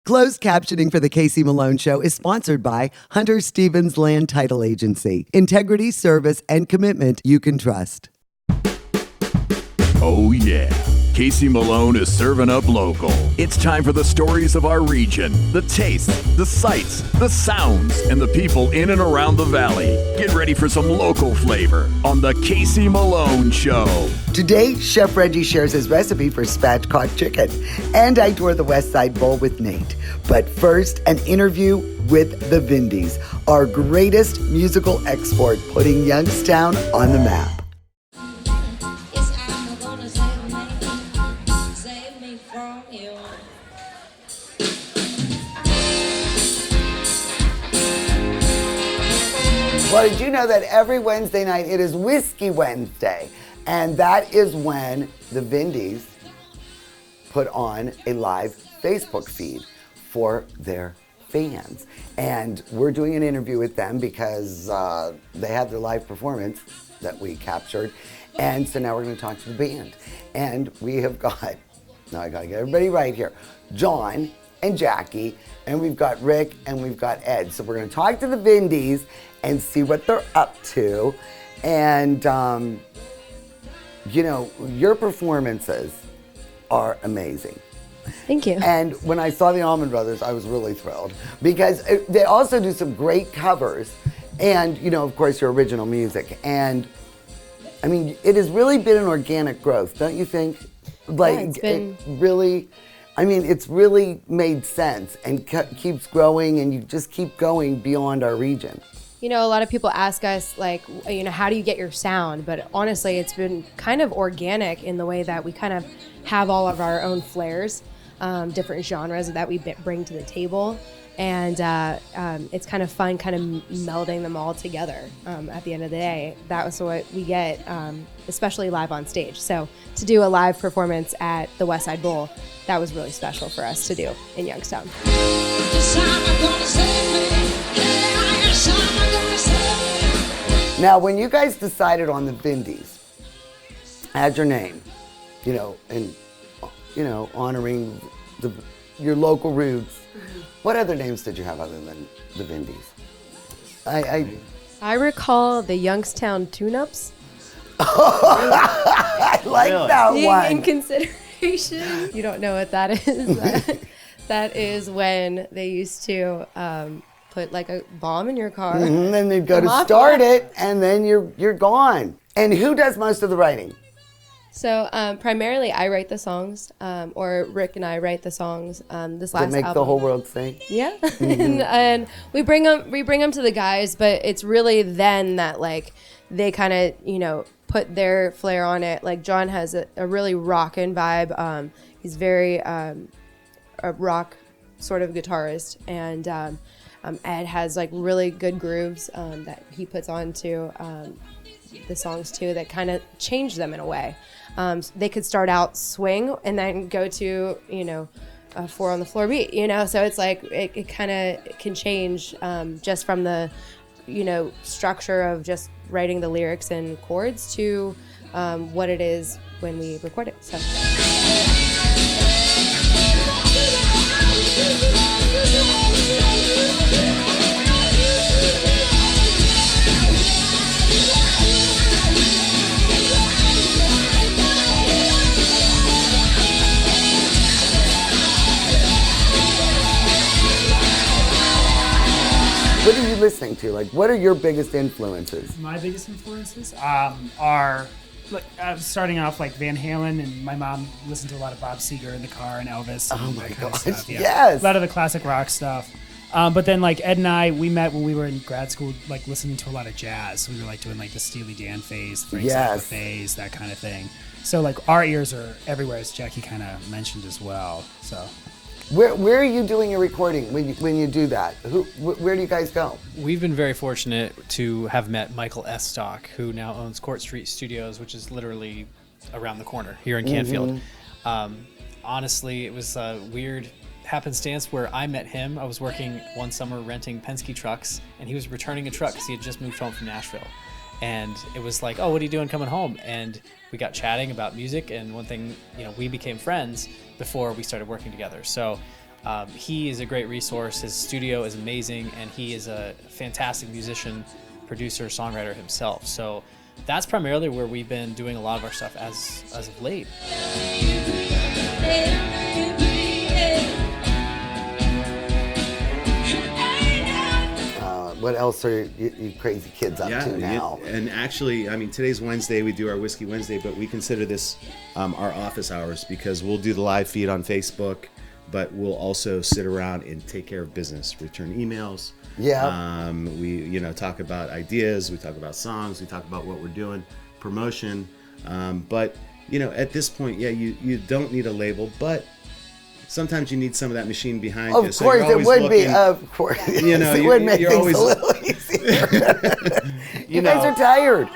Closed captioning for the Casey Malone Show is sponsored by Hunter Stevens Land Title Agency. Integrity, service, and commitment you can trust. Oh yeah, Casey Malone is serving up local. It's time for the stories of our region, the tastes, the sights, the sounds, and the people in and around the valley. Get ready for some local flavor on the Casey Malone Show. Today, Chef Reggie shares his recipe for spatchcock chicken, and I tour the West Side Bowl with Nate. But first, an interview with the Vindies, our greatest musical export, putting Youngstown on the map. Well, did you know that every Wednesday night it is Whiskey Wednesday? And that is when the Vindies put on a live Facebook feed for their fans. And we're doing an interview with them because they had their live performance that we captured. And so now we're going to talk to the band. And we have got, now I got to get everybody right here, John and Jackie, and we've got Rick and we've got Ed. So we're going to talk to the Vindies and see what they're up to. And, you know, your performances are amazing. Thank you. And when I saw the Allman Brothers, I was really thrilled because they also do some great covers and, you know, of course, your original music. And, I mean, it has really been an organic growth, don't you think? Like, yeah, it really, I mean, it's really made sense and keeps growing, and you just keep going beyond our region. You know, a lot of people ask us, like, you know, how do you get your sound? But honestly, it's been kind of organic in the way that we kind of have all of our own flares, different genres that we bring to the table. And it's kind of fun kind of melding them all together at the end of the day. That was what we get, especially live on stage. So to do a live performance at the West Side Bowl, that was really special for us to do in Youngstown. Now, when you guys decided on the Vindies, add your name, you know, and, you know, honoring your local roots. What other names did you have other than the Vindies? I recall the Youngstown Tune-Ups. I like that one. In consideration, you don't know what that is. That is when they used to put like a bomb in your car. And then they'd go to start it, and then you're gone. And who does most of the writing? So primarily I write the songs, or Rick and I write the songs. This last To make album, the whole world sing? Yeah. and we bring them to the guys, but it's really then that like they kind of, you know, put their flair on it. Like John has a really rockin' vibe. He's very a rock sort of guitarist, and Ed has like really good grooves that he puts onto the songs too that kind of change them in a way. They could start out swing and then go to, you know, a 4 on the floor beat, you know, so it's like it kind of can change just from the, you know, structure of just writing the lyrics and chords to what it is when we record it. So. What are you listening to? Like, what are your biggest influences? My biggest influences are, starting off like Van Halen, and my mom listened to a lot of Bob Seger in the car and Elvis. Oh and my that kind of gosh, stuff, yeah. yes. A lot of the classic rock stuff. But then like Ed and I, we met when we were in grad school, like listening to a lot of jazz. We were like doing like the Steely Dan phase, Frank Zappa phase, that kind of thing. So like our ears are everywhere, as Jackie kind of mentioned as well. So. Where are you doing your recording when you do that? Where do you guys go? We've been very fortunate to have met Michael Estock, who now owns Court Street Studios, which is literally around the corner here in Canfield. Honestly, it was a weird happenstance where I met him. I was working one summer renting Penske trucks, and he was returning a truck because he had just moved home from Nashville. And it was like, oh, what are you doing coming home? And we got chatting about music, and one thing, you know, we became friends before we started working together. So He is a great resource. His studio is amazing, and he is a fantastic musician, producer, songwriter himself. So that's primarily where we've been doing a lot of our stuff as of late. What else are you crazy kids up to now? And actually, I mean, today's Wednesday. We do our Whiskey Wednesday, but we consider this our office hours because we'll do the live feed on Facebook, but we'll also sit around and take care of business, return emails. Yeah. We talk about ideas. We talk about songs. We talk about what we're doing, promotion. But at this point, you don't need a label, but sometimes you need some of that machine behind you. Of course, it would be. Of course, it would make things always, a little easier. you guys are tired.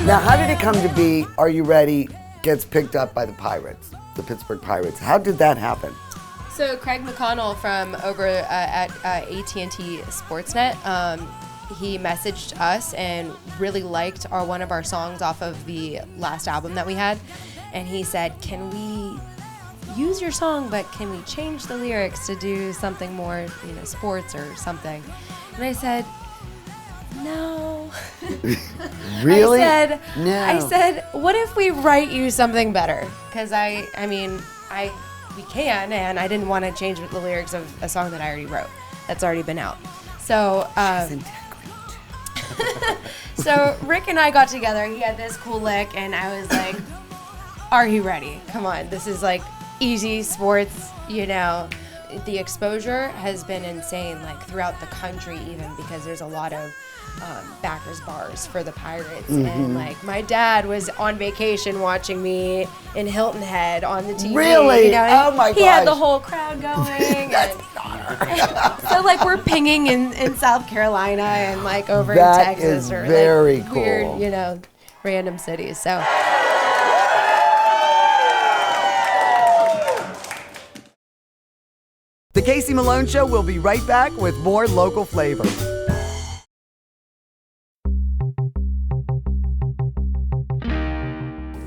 Now, how did it come to be? Are You Ready? Gets picked up by the Pirates, the Pittsburgh Pirates. How did that happen? So Craig McConnell from over at AT&T Sportsnet. He messaged us and really liked one of our songs off of the last album that we had. And he said, can we use your song, but can we change the lyrics to do something more, sports or something? And I said, no. Really? No. I said, what if we write you something better? Because we can, and I didn't want to change the lyrics of a song that I already wrote. That's already been out. So, so Rick and I got together. He had this cool lick, and I was like, "Are you ready? Come on, this is like easy sports, The exposure has been insane, like throughout the country, even because there's a lot of backers bars for the Pirates, and like my dad was on vacation watching me in Hilton Head on the TV. Really? Oh my gosh! He had the whole crowd going. So like we're pinging in South Carolina and like over in Texas or very like cool. weird, random cities. So. The Casey Malone Show will be right back with more local flavor.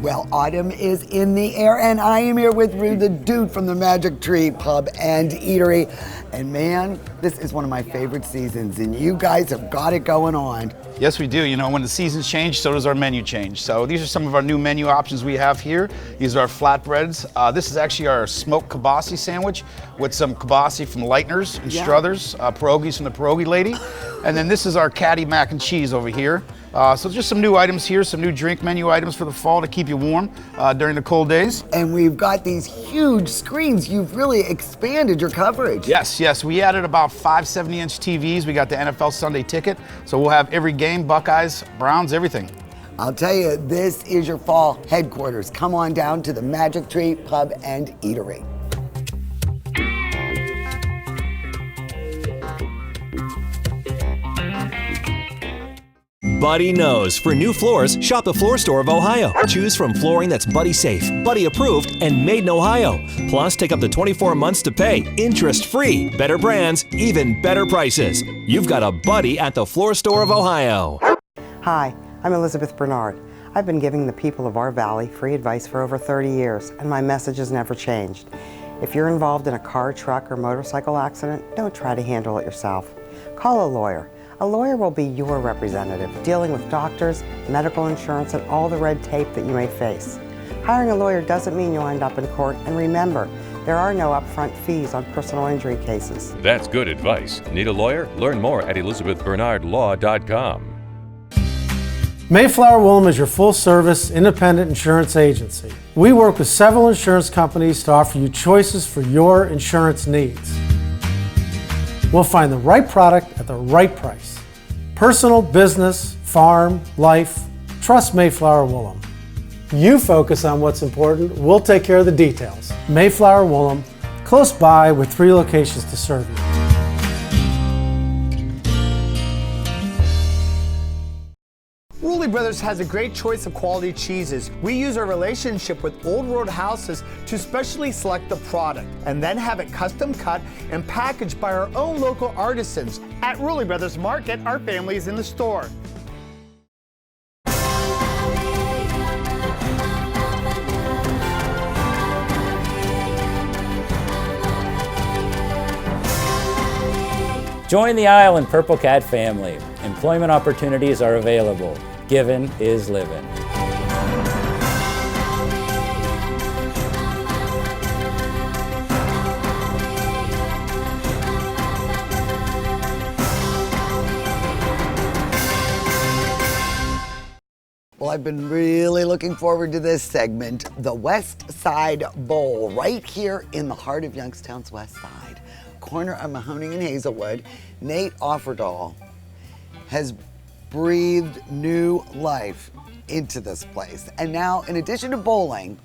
Well, autumn is in the air, and I am here with Rue, the dude from the Magic Tree Pub and Eatery. And man, this is one of my favorite seasons, and you guys have got it going on. Yes, we do. When the seasons change, so does our menu change. So these are some of our new menu options we have here. These are our flatbreads. This is actually our smoked kibasi sandwich with some kibasi from Leitner's and Struthers, pierogies from the pierogi lady. And then this is our caddy mac and cheese over here. So just some new items here, some new drink menu items for the fall to keep you warm during the cold days. And we've got these huge screens. You've really expanded your coverage. Yes. We added about 5 70-inch TVs. We got the NFL Sunday Ticket, so we'll have every game, Buckeyes, Browns, everything. I'll tell you, this is your fall headquarters. Come on down to the Magic Tree Pub and Eatery. Buddy knows. For new floors, shop the Floor Store of Ohio. Choose from flooring that's Buddy safe, Buddy approved, and made in Ohio. Plus, take up to 24 months to pay, interest-free. Better brands, even better prices. You've got a Buddy at the Floor Store of Ohio. Hi, I'm Elizabeth Bernard. I've been giving the people of our valley free advice for over 30 years, and my message has never changed. If you're involved in a car, truck, or motorcycle accident, don't try to handle it yourself. Call a lawyer. A lawyer will be your representative, dealing with doctors, medical insurance, and all the red tape that you may face. Hiring a lawyer doesn't mean you'll end up in court, and remember, there are no upfront fees on personal injury cases. That's good advice. Need a lawyer? Learn more at ElizabethBernardLaw.com. Mayflower Woolham is your full-service, independent insurance agency. We work with several insurance companies to offer you choices for your insurance needs. We'll find the right product at the right price. Personal, business, farm, life. Trust Mayflower Woolham. You focus on what's important, we'll take care of the details. Mayflower Woolham, close by with 3 locations to serve you. Rulli Brothers has a great choice of quality cheeses. We use our relationship with Old Road Houses to specially select the product and then have it custom cut and packaged by our own local artisans. At Rulli Brothers Market, our family is in the store. Join the Island Purple Cat family. Employment opportunities are available. Given is living. Well, I've been really looking forward to this segment, the West Side Bowl, right here in the heart of Youngstown's West Side, corner of Mahoning and Hazelwood. Nate Offerdahl has breathed new life into this place. And now, in addition to bowling,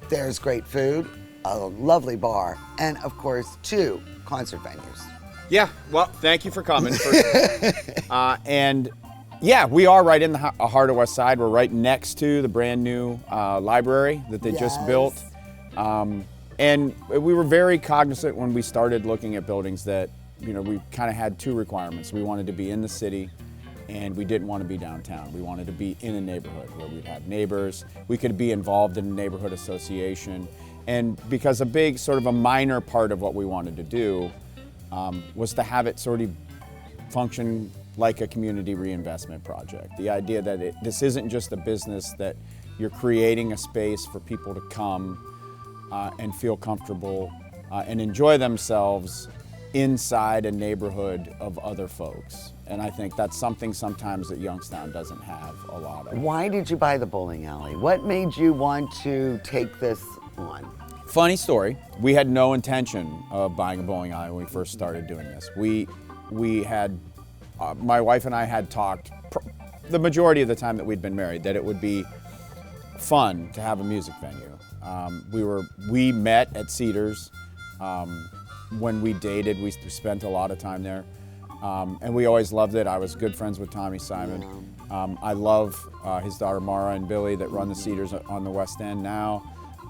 there's great food, a lovely bar, and of course, 2 concert venues. Yeah, well, thank you for coming. And yeah, we are right in the heart of West Side. We're right next to the brand new library that they just built. And we were very cognizant when we started looking at buildings that, you know, we kind of had 2 requirements. We wanted to be in the city, and we didn't want to be downtown. We wanted to be in a neighborhood where we'd have neighbors. We could be involved in a neighborhood association. And because a big, sort of a minor part of what we wanted to do was to have it sort of function like a community reinvestment project. The idea that this isn't just a business that you're creating a space for people to come and feel comfortable and enjoy themselves inside a neighborhood of other folks. And I think that's something sometimes that Youngstown doesn't have a lot of. Why did you buy the bowling alley? What made you want to take this on? Funny story, we had no intention of buying a bowling alley when we first started doing this. We had, my wife and I had talked the majority of the time that we'd been married that it would be fun to have a music venue. We met at Cedars. When we dated, we spent a lot of time there. And we always loved it. I was good friends with Tommy Simon. I love his daughter Mara and Billy that run the Cedars on the West End now.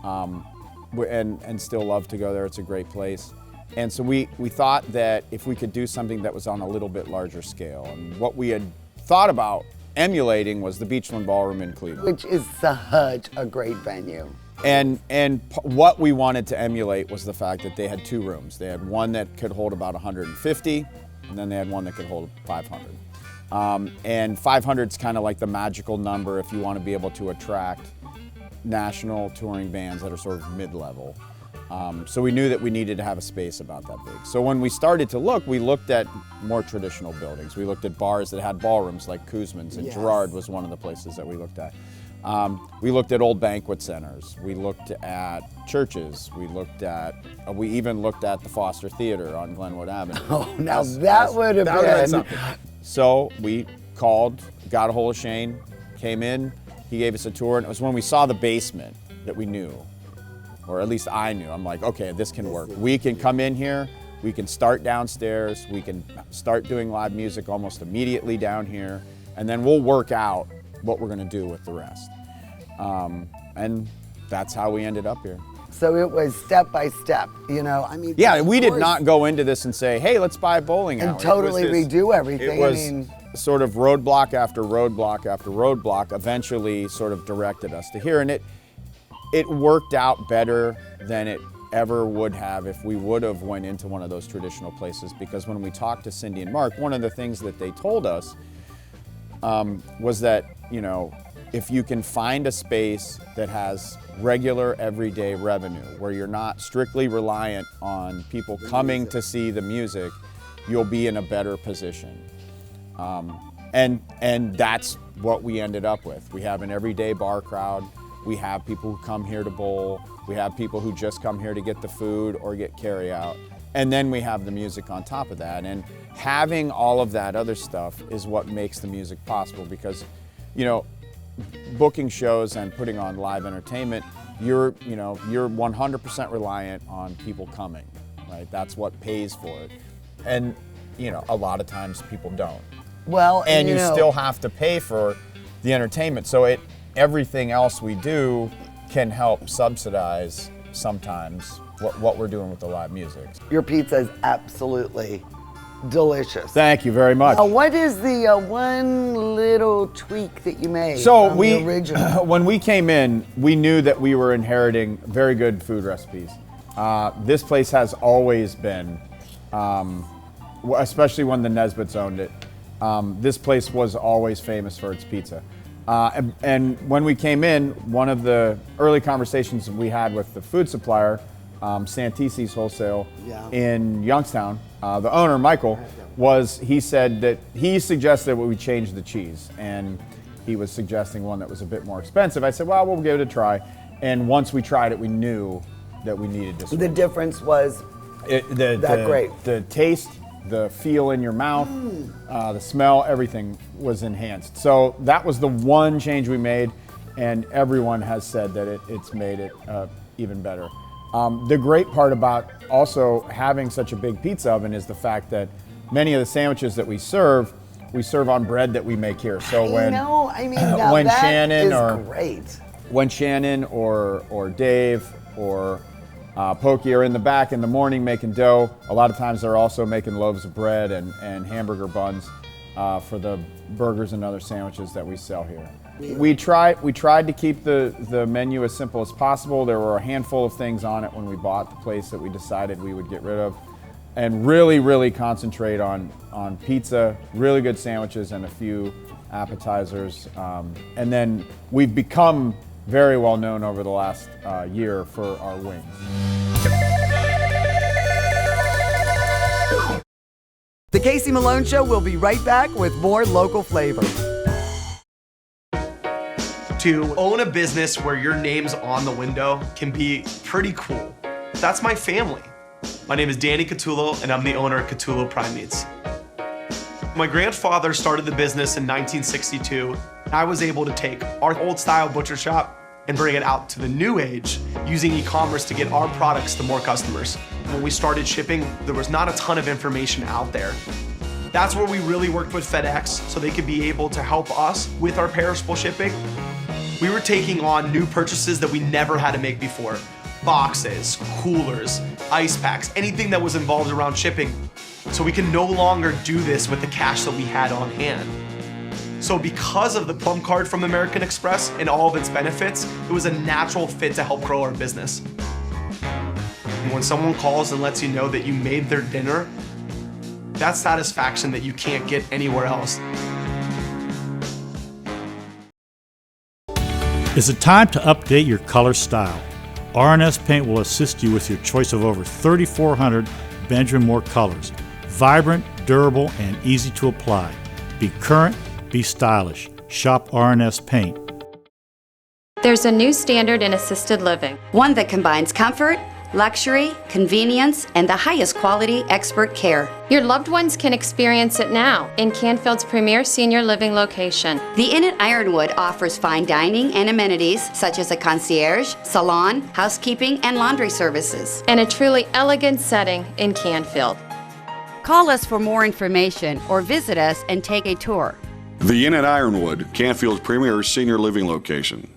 And still love to go there. It's a great place. And so we thought that if we could do something that was on a little bit larger scale. And what we had thought about emulating was the Beachland Ballroom in Cleveland. Which is such a great venue. And what we wanted to emulate was the fact that they had 2 rooms. They had one that could hold about 150, and then they had one that could hold 500. And 500 is kind of like the magical number if you want to be able to attract national touring bands that are sort of mid-level. So we knew that we needed to have a space about that big. So when we started to look, we looked at more traditional buildings. We looked at bars that had ballrooms like Kuzman's, and Gerard was one of the places that we looked at. We looked at old banquet centers. We looked at churches. We even looked at the Foster Theater on Glenwood Avenue. Oh, now that would have been something. So we called, got a hold of Shane, came in, he gave us a tour, and it was when we saw the basement that we knew, or at least I knew. I'm like, okay, this can work. We can come in here, we can start downstairs, we can start doing live music almost immediately down here, and then we'll work out what we're gonna do with the rest. And that's how we ended up here. So it was step by step, you know, I mean. Yeah, we did not go into this and say, hey, let's buy a bowling alley. And totally redo everything. It was sort of roadblock after roadblock after roadblock eventually sort of directed us to here. And it worked out better than it ever would have if we would have went into one of those traditional places, because when we talked to Cindy and Mark, one of the things that they told us was that, you know, if you can find a space that has regular everyday revenue, where you're not strictly reliant on people coming to see the music, you'll be in a better position. And that's what we ended up with. We have an everyday bar crowd. We have people who come here to bowl. We have people who just come here to get the food or get carry out. And then we have the music on top of that. And having all of that other stuff is what makes the music possible, because, you know, booking shows and putting on live entertainment, you're 100% reliant on people coming, right? That's what pays for it. And, you know, a lot of times people don't. Well, and you still have to pay for the entertainment. So everything else we do can help subsidize sometimes what we're doing with the live music. Your pizza is absolutely delicious. Thank you very much. Now, what is the one little tweak that you made So from the original? when we came in, we knew that we were inheriting very good food recipes. This place has always been especially when the Nesbitts owned it. This place was always famous for its pizza. And when we came in, one of the early conversations we had with the food supplier, Santisi's Wholesale in Youngstown, the owner, Michael, he said that he suggested we change the cheese. And he was suggesting one that was a bit more expensive. I said, well, we'll give it a try. And once we tried it, we knew that we needed to switch. The difference was great. The taste, the feel in your mouth, the smell, everything was enhanced. So that was the one change we made, and everyone has said that it's made it even better. The great part about also having such a big pizza oven is the fact that many of the sandwiches that we serve on bread that we make here. So when Shannon or Dave or Pokey are in the back in the morning making dough, a lot of times they're also making loaves of bread and hamburger buns for the burgers and other sandwiches that we sell here. We tried to keep the menu as simple as possible. There were a handful of things on it when we bought the place that we decided we would get rid of, and really concentrate on pizza, really good sandwiches, and a few appetizers. And then we've become very well known over the last year for our wings. The Casey Malone Show will be right back with more local flavor. To own a business where your name's on the window can be pretty cool. That's my family. My name is Danny Catullo, and I'm the owner of Catullo Prime Meats. My grandfather started the business in 1962. I was able to take our old style butcher shop and bring it out to the new age using e-commerce to get our products to more customers. When we started shipping, there was not a ton of information out there. That's where we really worked with FedEx so they could be able to help us with our perishable shipping. We were taking on new purchases that we never had to make before. Boxes, coolers, ice packs, anything that was involved around shipping. So we can no longer do this with the cash that we had on hand. So because of the Plum Card from American Express and all of its benefits, it was a natural fit to help grow our business. And when someone calls and lets you know that you made their dinner, that's satisfaction that you can't get anywhere else. Is it time to update your color style? RNS Paint will assist you with your choice of over 3,400 Benjamin Moore colors. Vibrant, durable, and easy to apply. Be current, be stylish. Shop RNS Paint. There's a new standard in assisted living. One that combines comfort, luxury, convenience, and the highest quality expert care. Your loved ones can experience it now in Canfield's premier senior living location. The Inn at Ironwood offers fine dining and amenities such as a concierge, salon, housekeeping, and laundry services. And a truly elegant setting in Canfield. Call us for more information or visit us and take a tour. The Inn at Ironwood, Canfield's premier senior living location.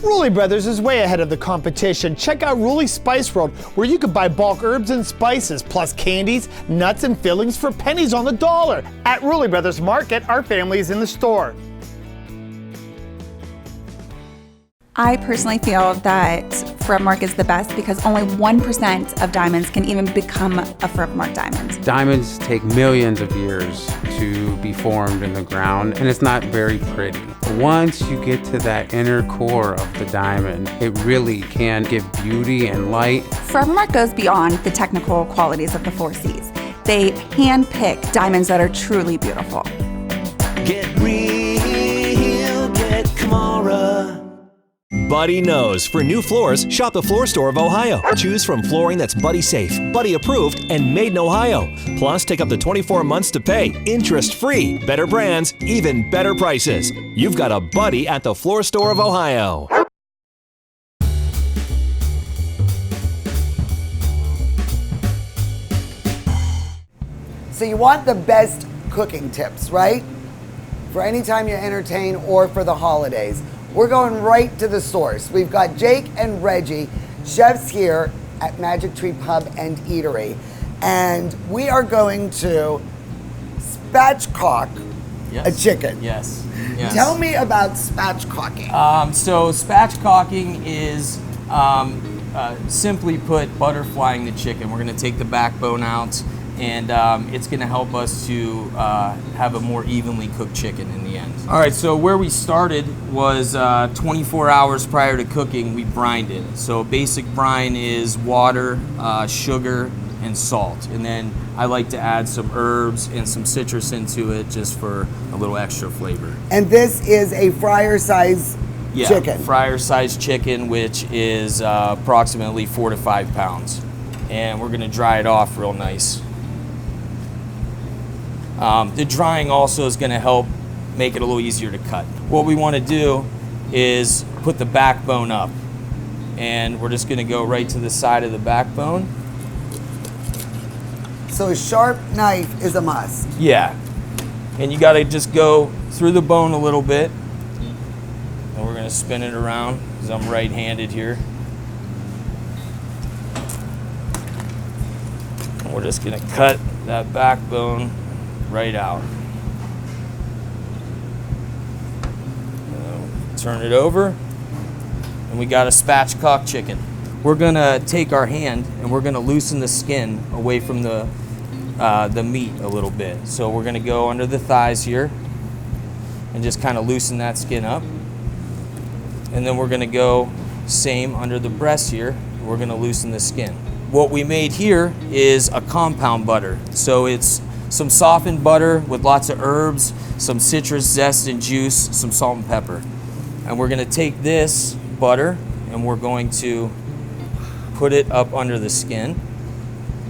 Rulli Brothers is way ahead of the competition. Check out Rulli Spice World, where you can buy bulk herbs and spices, plus candies, nuts, and fillings for pennies on the dollar. At Rulli Brothers Market, our family is in the store. I personally feel that Forever Mark is the best because only 1% of diamonds can even become a Forever Mark diamond. Diamonds take millions of years to be formed in the ground, and it's not very pretty. Once you get to that inner core of the diamond, it really can give beauty and light. Forever Mark goes beyond the technical qualities of the 4 Cs. They hand-pick diamonds that are truly beautiful. Get real, get Kamara. Buddy knows. For new floors, shop the Floor Store of Ohio. Choose from flooring that's Buddy safe, Buddy approved, and made in Ohio. Plus, take up to 24 months to pay, interest-free. Better brands, even better prices. You've got a Buddy at the Floor Store of Ohio. So you want the best cooking tips, right? For any time you entertain or for the holidays. We're going right to the source. We've got Jake and Reggie, chefs here at Magic Tree Pub and Eatery. And we are going to spatchcock a chicken. Yes. Tell me about spatchcocking. So spatchcocking is simply put butterflying the chicken. We're going to take the backbone out and it's going to help us to have a more evenly cooked chicken in the end. All right, so where we started was 24 hours prior to cooking, we brined it. So basic brine is water, sugar, and salt. And then I like to add some herbs and some citrus into it just for a little extra flavor. And this is a fryer size chicken. Fryer sized chicken, which is approximately 4 to 5 pounds. And we're gonna dry it off real nice. The drying also is gonna help make it a little easier to cut. What we wanna do is put the backbone up. And we're just gonna go right to the side of the backbone. So a sharp knife is a must. Yeah. And you gotta just go through the bone a little bit. And we're gonna spin it around, because I'm right-handed here. And we're just gonna cut that backbone right out. Turn it over, and we got a spatchcock chicken. We're gonna take our hand and we're gonna loosen the skin away from the meat a little bit. So we're gonna go under the thighs here and just kind of loosen that skin up. And then we're gonna go same under the breast here. We're gonna loosen the skin. What we made here is a compound butter. So it's some softened butter with lots of herbs, some citrus zest and juice, some salt and pepper. And we're gonna take this butter and we're going to put it up under the skin.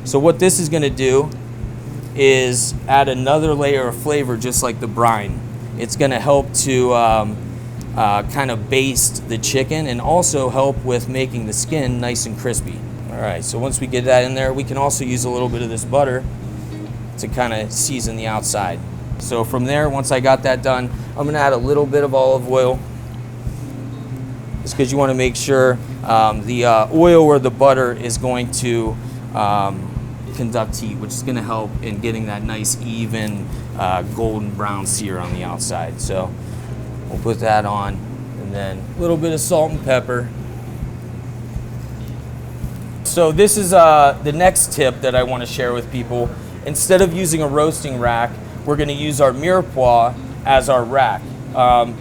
So what this is gonna do is add another layer of flavor, just like the brine. It's gonna help to kind of baste the chicken and also help with making the skin nice and crispy. All right, so once we get that in there, we can also use a little bit of this butter to kind of season the outside. So from there, once I got that done, I'm gonna add a little bit of olive oil, just because you wanna make sure the oil or the butter is going to conduct heat, which is gonna help in getting that nice, even golden brown sear on the outside. So we'll put that on, and then a little bit of salt and pepper. So this is the next tip that I want to share with people. Instead of using a roasting rack, we're going to use our mirepoix as our rack.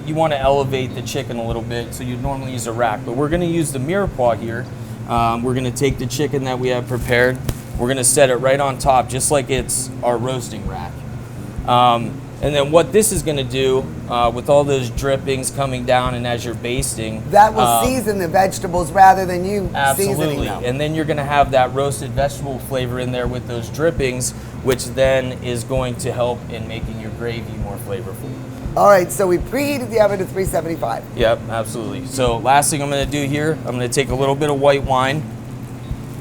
You want to elevate the chicken a little bit, so you'd normally use a rack, but we're going to use the mirepoix here. We're going to take the chicken that we have prepared. We're going to set it right on top, just like it's our roasting rack. And then what this is going to do, with all those drippings coming down and as you're basting, that will season the vegetables rather than you seasoning them. And then you're going to have that roasted vegetable flavor in there with those drippings, which then is going to help in making your gravy more flavorful. All right, so we preheated the oven to 375. Yep, absolutely. So last thing I'm going to do here, I'm going to take a little bit of white wine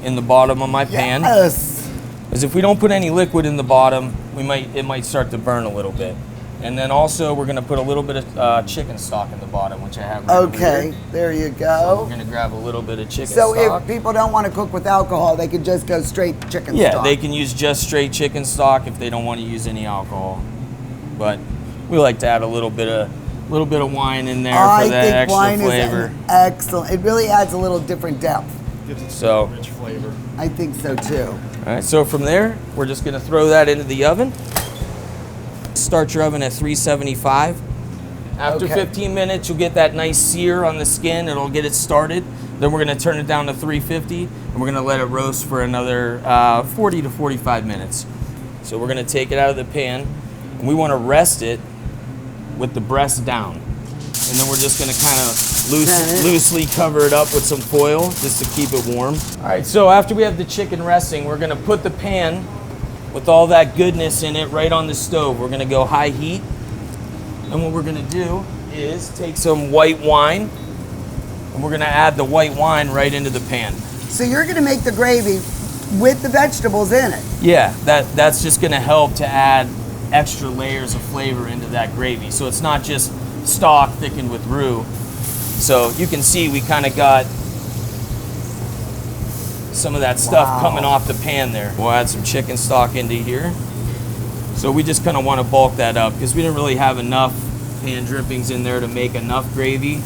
in the bottom of my pan. Yes. Because if we don't put any liquid in the bottom, it might start to burn a little bit. And then also we're going to put a little bit of chicken stock in the bottom, which I have right over here. There you go. So we're going to grab a little bit of chicken stock. So if people don't want to cook with alcohol, they could just go straight chicken stock. Yeah, they can use just straight chicken stock if they don't want to use any alcohol. But we like to add a little bit of wine in there for that extra wine flavor. Is excellent. It really adds a little different depth. Gives it some rich flavor. I think so too. All right, so from there, we're just gonna throw that into the oven. Start your oven at 375. After 15 minutes, you'll get that nice sear on the skin. It'll get it started. Then we're gonna turn it down to 350, and we're gonna let it roast for another 40 to 45 minutes. So we're gonna take it out of the pan, and we wanna rest it with the breast down. And then we're just gonna kind of loosely cover it up with some foil just to keep it warm. All right, so after we have the chicken resting, we're gonna put the pan with all that goodness in it right on the stove. We're gonna go high heat. And what we're gonna do is take some white wine, and we're gonna add the white wine right into the pan. So you're gonna make the gravy with the vegetables in it? Yeah, that's just gonna help to add extra layers of flavor into that gravy. So it's not just stock thickened with roux. So you can see we kind of got some of that stuff coming off the pan there. We'll add some chicken stock into here. So we just kind of want to bulk that up because we didn't really have enough pan drippings in there to make enough gravy.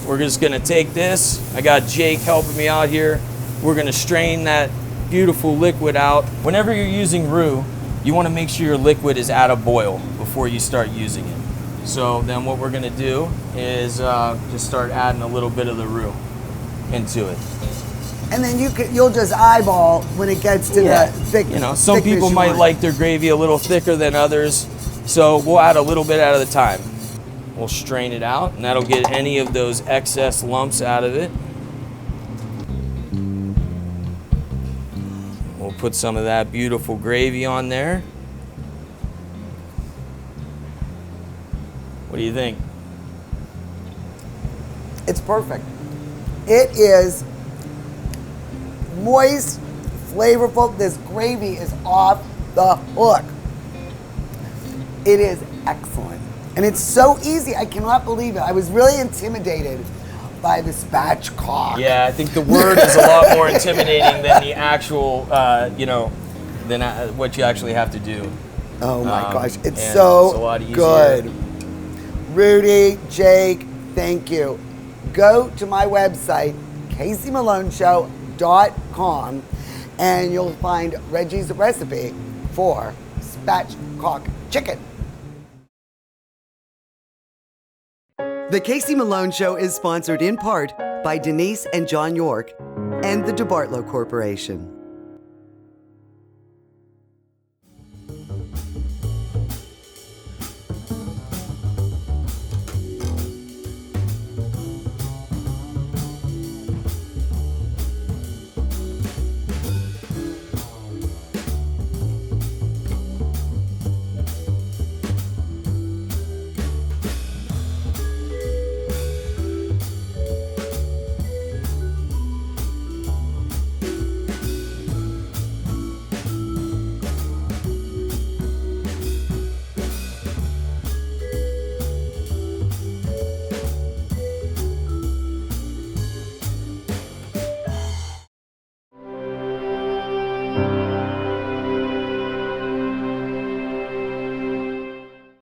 We're just gonna take this. I got Jake helping me out here. We're gonna strain that beautiful liquid out. Whenever you're using roux, you want to make sure your liquid is at a boil before you start using it. So then what we're going to do is just start adding a little bit of the roux into it. And then you'll just eyeball when it gets to the thick. You know, some people might like their gravy a little thicker than others, so we'll add a little bit at a time. We'll strain it out, and that'll get any of those excess lumps out of it. We'll put some of that beautiful gravy on there. What do you think? It's perfect. It is moist, flavorful. This gravy is off the hook. It is excellent. And it's so easy. I cannot believe it. I was really intimidated by the spatchcock. Yeah, I think the word is a lot more intimidating than the actual, than what you actually have to do. Oh my gosh, it's so a lot easier. good. Rudy, Jake, thank you. Go to my website, caseysecondnov.com, and you'll find Reggie's recipe for spatchcock chicken. The Casey Malone Show is sponsored in part by Denise and John York and the DeBartolo Corporation.